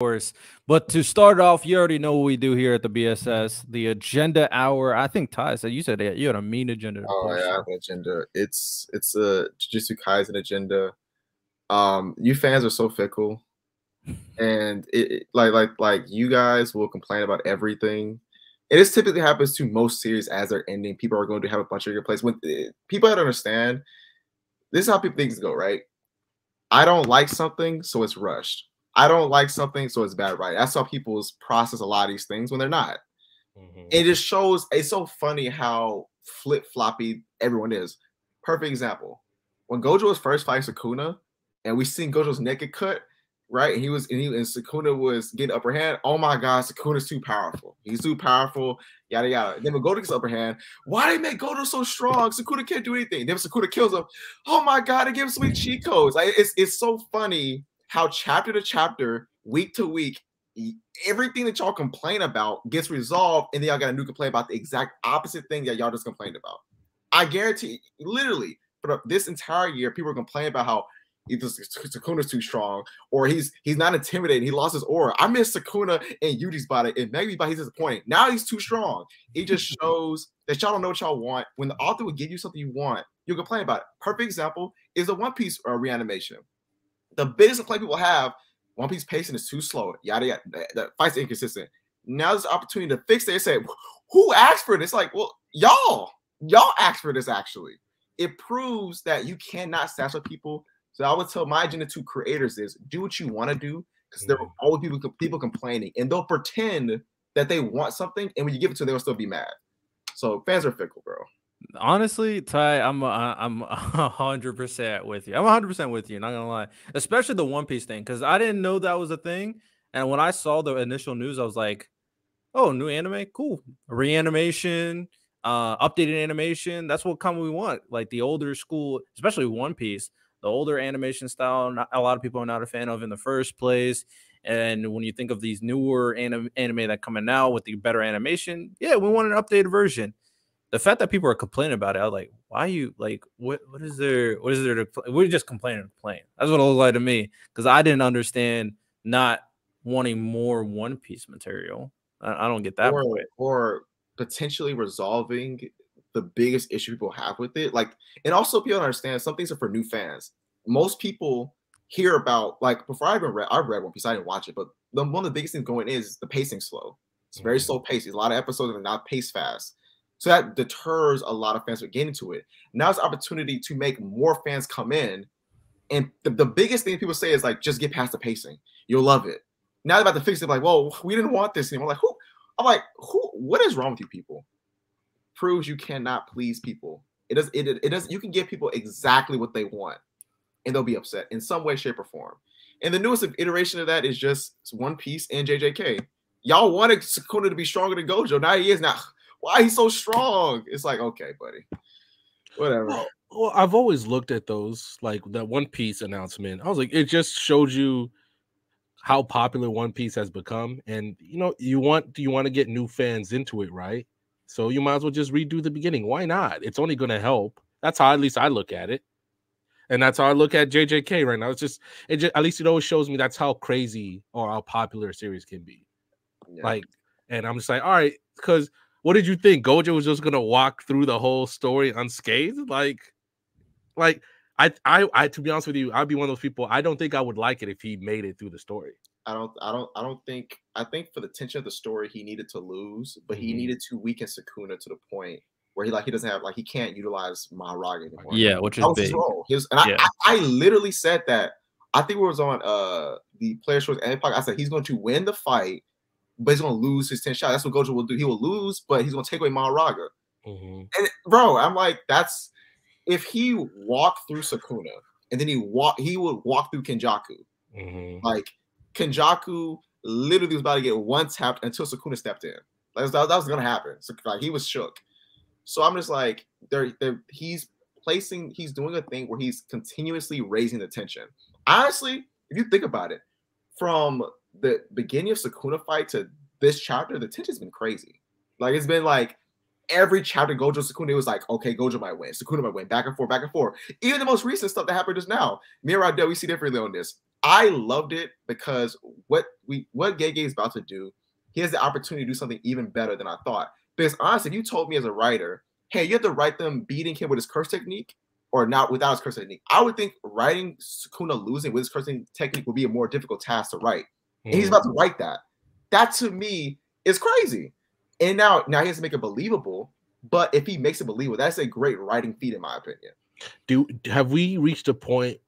course. But to start off, you already know what we do here at the BSS, the agenda hour. I think Ty said you said that you had a mean agenda to Oh push. yeah, I So have an agenda. It's a Jujutsu Kaisen agenda. You fans are so fickle, and like you guys will complain about everything. And this typically happens to most series as they're ending. People are going to have a bunch of replays. When people have to understand, this is how people things go, right? I don't like something, so it's rushed. I don't like something, so it's bad, right? That's how people process a lot of these things when they're not. Mhm. It just shows it's so funny how flip floppy everyone is. Perfect example. When Gojo was first fighting Sukuna, and we seen Gojo's naked cut, right? And Sukuna was getting upper hand. Oh my god, Sukuna's too powerful. He's too powerful, yada yada. And then when Gojo gets upper hand, why they make Gojo so strong? Sukuna can't do anything. Then Sukuna kills him. Oh my god, they give him sweet cheat codes. Like it's so funny how chapter to chapter, week to week, everything that y'all complain about gets resolved, and then y'all got a new complaint about the exact opposite thing that y'all just complained about. I guarantee, literally, for this entire year, people are complaining about how either Sukuna's too strong or he's not intimidating. He lost his aura. I miss Sukuna and Yuji's body, and maybe by he's disappointing. Now he's too strong. It just shows that y'all don't know what y'all want. When the author will give you something you want, you'll complain about it. Perfect example is the One Piece reanimation. The biggest complaint people have, One Piece pacing is too slow. Yada yada. The fight's inconsistent. Now there's an opportunity to fix it. They say, who asked for this? Like, well, y'all asked for this. Actually, it proves that you cannot satisfy people. So I would tell my agenda to creators is do what you want to do, because there are always people complaining, and they'll pretend that they want something, and when you give it to them, they'll still be mad. So fans are fickle, bro. honestly, Ty, I'm 100% with you. I'm 100% with you. Not gonna lie, especially the One Piece thing, because I didn't know that was a thing. And when I saw the initial news, I was like, "Oh, new anime, cool, reanimation, updated animation. That's what kind we want. Like the older school, especially One Piece, the older animation style. Not, a lot of people are not a fan of in the first place. And when you think of these newer anime that coming out with the better animation, yeah, we want an updated version. The fact that people are complaining about it, I was like, why are you like what is there? What is there to we're just complaining and complaining. That's what it looked like to me. Because I didn't understand not wanting more One Piece material. I don't get that or point. or potentially resolving the biggest issue people have with it. Like, and also people understand some things are for new fans. Most people hear about, like, before I read One Piece, I didn't watch it, but one of the biggest things going is the pacing slow. It's very slow pacing. A lot of episodes are not paced fast. So that deters a lot of fans from getting to it. Now it's an opportunity to make more fans come in. And the biggest thing people say is like, just get past the pacing. You'll love it. Now they're about to fix it, like, whoa, we didn't want this anymore. Like, who? I'm like, who? What is wrong with you people? Proves you cannot please people. It does. You can give people exactly what they want, and they'll be upset in some way, shape, or form. And the newest iteration of that is just One Piece and JJK. Y'all wanted Sukuna to be stronger than Gojo. Now he is. Now, why he's so strong? It's like, okay, buddy, whatever. Well, I've always looked at those, like that One Piece announcement. I was like, it just showed you how popular One Piece has become, and you want to get new fans into it, right? So you might as well just redo the beginning. Why not? It's only going to help. That's how at least I look at it, and that's how I look at JJK right now. It just at least it always shows me that's how crazy or how popular a series can be. Yeah. Like, and I'm just like, all right, because what did you think? Gojo was just gonna walk through the whole story unscathed? Like I to be honest with you, I'd be one of those people. I don't think I would like it if he made it through the story. I don't think. I think for the tension of the story, he needed to lose, but he needed to weaken Sukuna to the point where he doesn't have, like, he can't utilize Maharaga anymore. Yeah, which is That was big. his role. Yeah. I literally said that. I think it was on the Player Shorts and podcast. I said he's going to win the fight, but he's going to lose his 10 shots. That's what Gojo will do. He will lose, but he's going to take away Maharaga. And bro, I'm like, that's if he walked through Sukuna and then he would walk through Kenjaku. Like, Kenjaku literally was about to get one tapped until Sukuna stepped in. Like, that was gonna happen. So, like, he was shook. So I'm just like, he's doing a thing where he's continuously raising the tension. Honestly, if you think about it, from the beginning of Sukuna fight to this chapter, the tension's been crazy. Like, it's been like every chapter Gojo Sukuna, it was like, okay, Gojo might win, Sukuna might win, back and forth, back and forth. Even the most recent stuff that happened just now, me and Radel, we see differently on this. I loved it because what Gege is about to do, he has the opportunity to do something even better than I thought. Because honestly, if you told me as a writer, hey, you have to write them beating him with his curse technique or not without his curse technique, I would think writing Sukuna losing with his curse technique would be a more difficult task to write. And he's about to write that. That to me is crazy. And now he has to make it believable. But if he makes it believable, that's a great writing feat, in my opinion. Have we reached a point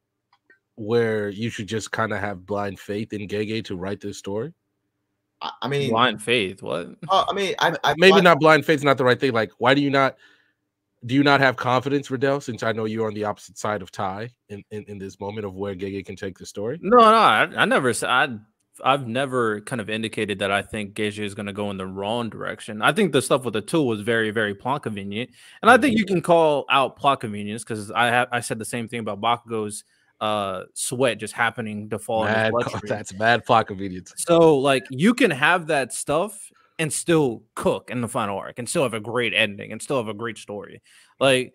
where you should just kind of have blind faith in Gege to write this story? I mean, blind faith. What? I mean, maybe not blind faith is not the right thing. Like, why do you not have confidence, Riddell? Since I know you're on the opposite side of Ty in this moment of where Gege can take the story. No, I never said. I've never kind of indicated that I think Gege is going to go in the wrong direction. I think the stuff with the tool was very, very plot convenient, and I think you can call out plot convenience because I said the same thing about Bakugo's sweat just happening to fall in his bloodstream. That's bad plot convenience. So like you can have that stuff and still cook in the final arc and still have a great ending and still have a great story. Like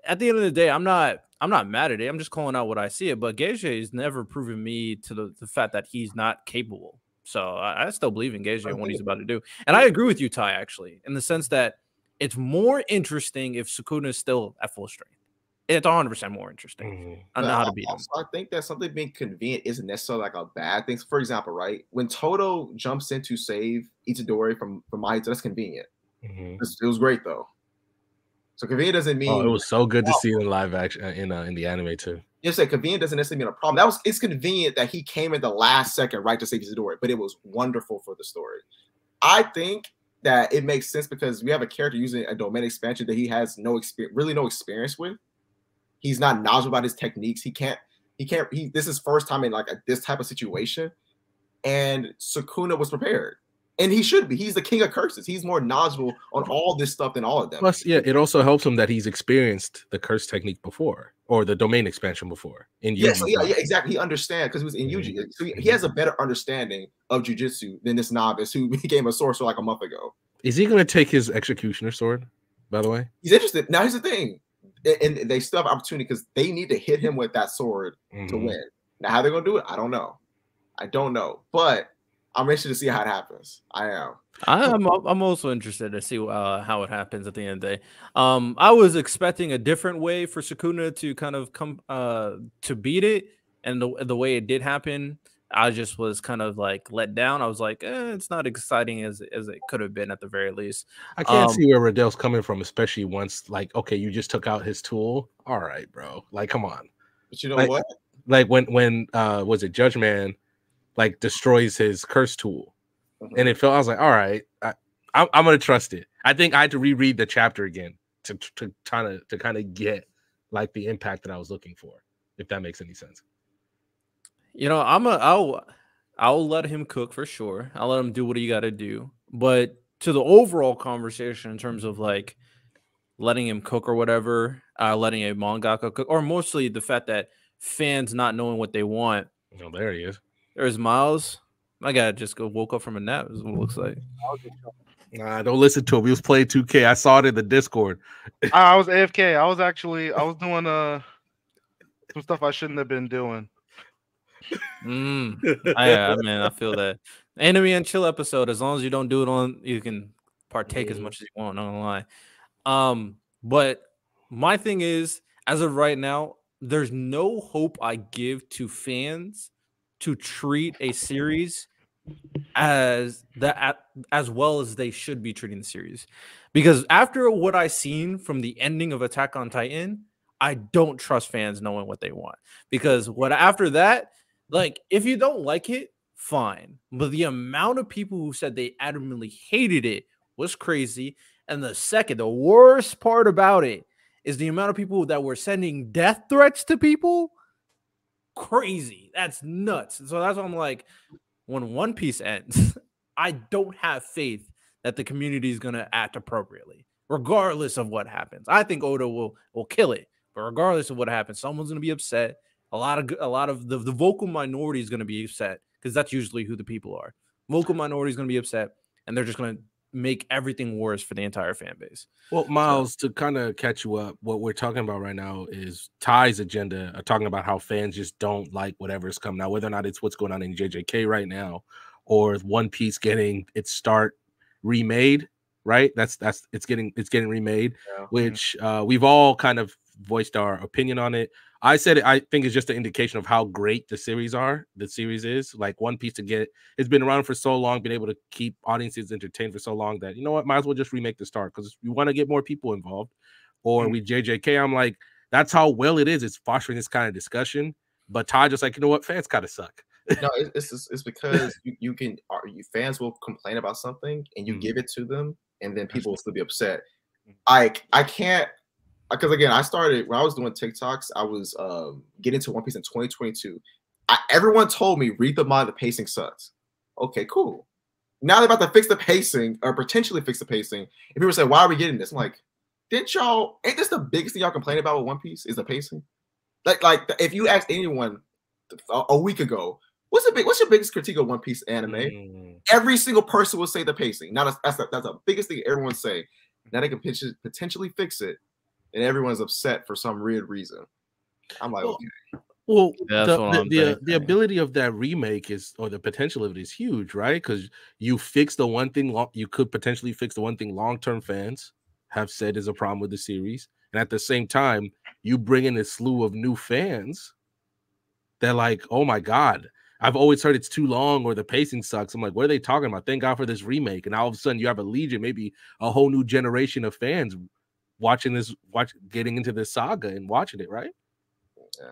at the end of the day, I'm not mad at it. I'm just calling out what I see it. But Gege has never proven me to the fact that he's not capable. So I still believe in Gege and what he's about to do. And I agree with you, Ty, actually, in the sense that it's more interesting if Sukuna is still at full strength. It's 100% more interesting. I know how to beat him. I think that something being convenient isn't necessarily like a bad thing. For example, right when Todo jumps in to save Itadori from Mahito, that's convenient. It was great though. So convenient doesn't mean it was so good to see it in live action in the anime too. You say convenient doesn't necessarily mean a problem. It's convenient that he came in the last second right to save Itadori, but it was wonderful for the story. I think that it makes sense because we have a character using a domain expansion that he has no experience with. He's not knowledgeable about his techniques. This is first time in like this type of situation. And Sukuna was prepared. And he should be. He's the king of curses. He's more knowledgeable on all this stuff than all of them. Plus, yeah, it also helps him that he's experienced the curse technique before or the domain expansion before. Yeah, exactly. He understands because he was in Yuji. So he has a better understanding of jujutsu than this novice who became a sorcerer like a month ago. Is he going to take his executioner sword, by the way? He's interested. Now, here's the thing. And they still have opportunity because they need to hit him with that sword to win. Now, how they're going to do it, I don't know. But I'm interested to see how it happens. I am. I'm also interested to see how it happens at the end of the day. I was expecting a different way for Sukuna to kind of come to beat it, and the way it did happen, I just was kind of like let down. I was like, it's not exciting as it could have been at the very least. I can't see where Riddell's coming from, especially once like, okay, you just took out his tool. All right, bro. Like, come on. But you know what? Like when was it Judge Man like destroys his curse tool, and it felt. I was like, all right, I'm gonna trust it. I think I had to reread the chapter again to kind of get like the impact that I was looking for, if that makes any sense. You know, I'll let him cook for sure. I'll let him do what he got to do. But to the overall conversation in terms of like letting him cook or whatever, letting a mangaka cook, or mostly the fact that fans not knowing what they want. Oh, there he is. There's Miles. My guy just woke up from a nap. Is what it looks like. Nah, don't listen to him. He was playing 2K. I saw it in the Discord. I was AFK. I was doing some stuff I shouldn't have been doing. I feel that. Enemy and chill episode. As long as you don't do it on, you can partake as much as you want. Not gonna lie. But my thing is, as of right now, there's no hope I give to fans to treat a series as well as they should be treating the series, because after what I seen from the ending of Attack on Titan, I don't trust fans knowing what they want, because after that, like, if you don't like it, fine, but the amount of people who said they adamantly hated it was crazy. And the worst part about it is the amount of people that were sending death threats to people. Crazy. That's nuts. So that's why I'm like, when One Piece ends, I don't have faith that the community is going to act appropriately, regardless of what happens. I think Oda will kill it, but regardless of what happens, someone's going to be upset. A lot of the vocal minority is going to be upset, because that's usually who the people are. Vocal minority is going to be upset, and they're just going to make everything worse for the entire fan base. Well, Miles, to kind of catch you up, what we're talking about right now is Ty's agenda, talking about how fans just don't like whatever's coming out, whether or not it's what's going on in JJK right now, or One Piece getting its start remade. Right? That's it's getting remade, which we've all kind of voiced our opinion on it. I said I think it's just an indication of how great the series is. Like One Piece it's been around for so long, been able to keep audiences entertained for so long that, you know what, might as well just remake the start because we want to get more people involved. Or with JJK, I'm like, that's how well it is. It's fostering this kind of discussion. But Todd just like, you know what, fans kind of suck. No, it's because fans will complain about something and you give it to them, and then people will still be upset. I can't, because again, I started when I was doing TikToks. I was getting to One Piece in 2022. Everyone told me read the manga, the pacing sucks. Okay, cool. Now they're about to fix the pacing or potentially fix the pacing, and people say, "Why are we getting this?" I'm like, ain't this the biggest thing y'all complain about with One Piece is the pacing? Like if you asked anyone a week ago, what's your biggest critique of One Piece anime? Every single person will say the pacing. Now that's the biggest thing everyone say. Now they can potentially fix it, and everyone's upset for some weird reason. I'm like, okay. Well, the ability of that remake or the potential of it is huge, right? Because you fix the one thing you could potentially fix the one thing long-term fans have said is a problem with the series, and at the same time, you bring in a slew of new fans. They're like, oh my god, I've always heard it's too long or the pacing sucks. I'm like, what are they talking about? Thank God for this remake. And all of a sudden, you have a legion, maybe a whole new generation of fans getting into this saga and watching it, right? Yeah.